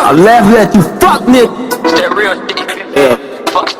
I laugh at you, fuck nigga. It's that real shit. Yeah. Fuck.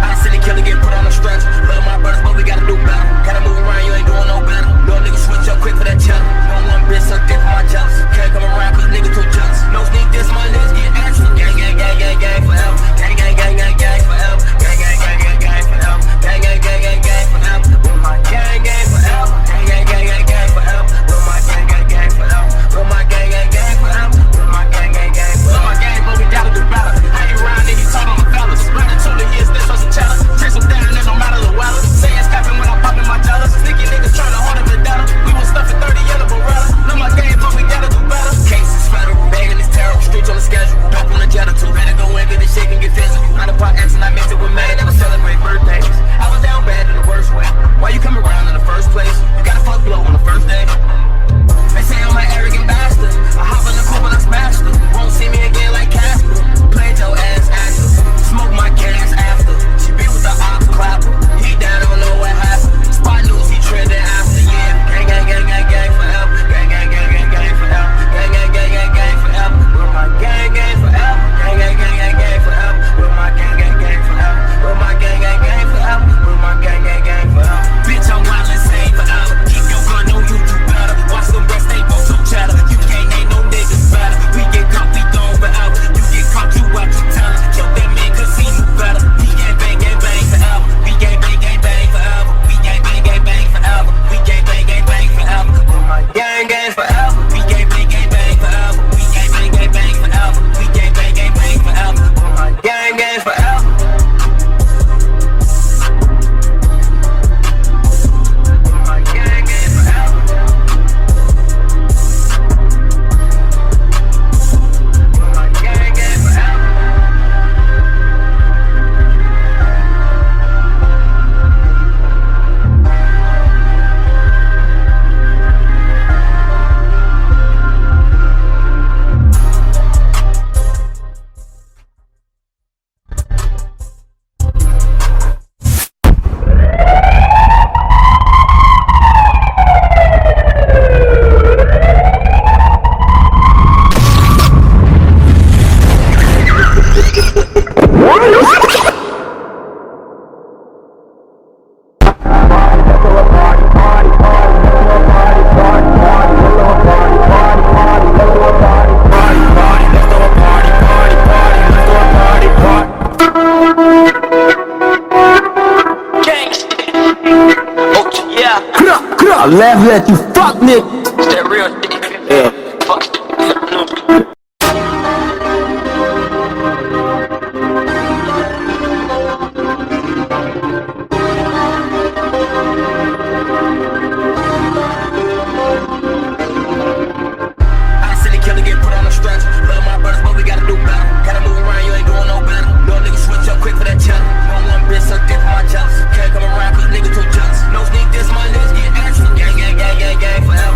I see the killer get put on the stretch. Love my brothers, but we gotta do better. Gotta move around, you ain't doing no better. Little nigga switch up quick for that cheddar. No one bitch suck dick for my jealous. Can't come around cause nigga too jealous. No sneak this, my niggas get extra. Gang, gang, gang, gang, gang forever. Gang, gang, gang, gang, gang forever. Gang, gang, gang, gang, gang forever. Gang, gang, gang, gang, gang forever. With my gang, gang forever. Gang, gang, gang, gang, gang forever. With my gang, gang, gang forever. With my gang, gang, gang forever. With my gang, gang, gang forever. With my gang, but we gotta do better. I ain't around niggas talking on the fellas. Running to the years, this was a challenge. Chase them down, it don't matter the weather. SEHNSCRIPT when I pop in my jealous. Sticky niggas trying to hold up the data. We was stuffing 30 in a Beretta. Know my game, but we gotta do better. Cases federal, begging this terrible. Streets on the schedule. Dope on the jet or two. Better go in, get the shake and get physical. On the pot X and I mixed it with May. Never celebrate birthdays. I was down bad in the worst way. Why you come around in the first place? You gotta fuck blow on the first day. They say I'm an arrogant bastard. I hop in the coupe and I smashed her. Won't see me again like Casper. Played your ass actor. Smoke my gas after. She be with the ops clapper. He down, don't know what happened. Spot news, he trending after. Yeah. Gang, gang, gang, gang, gang forever. Gang, gang, gang, gang, gang forever. Gang, gang, gang, gang, gang forever. With my gang, gang forever. Gang, gang, gang, gang, gang forever. With my gang, gang, gang forever. With my gang, gang, gang forever. With my gang, gang, gang forever. Bitch, I'm wild insane forever. Keep your gun, know you do better. Watch them rest, they both so chatter. You can't name no niggas better. We get caught, we gone forever. You get caught, you watch your time. Kill that man, cause he knew better. We gang bang, gang bang forever. We gang bang, gang bang forever. We gang bang, gang bang forever. We gang bang, gang bang forever. With my gang, gang forever. We gang bang, gang bang forever. We gang bang, gang bang forever. We gang bang, gang bang forever. With my gang, gang forever. With my gang, gang forever. With my gang, gang forever. I laugh at you, fuck nigga. It's that real shit. Yeah. Fuck. I see the killer get put on the stretch. Love my brothers, but we gotta do better. Gotta move around, you ain't doing no better. Little nigga switch up quick for that cheddar. No one bitch suck dick for my jealous. Can't come around cause nigga too jealous. No sneak this, my niggas get extra. Gang, gang, gang, gang, gang forever.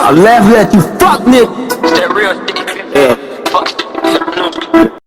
I laugh at you, fuck nigga. It's that real shit. Yeah. Fuck.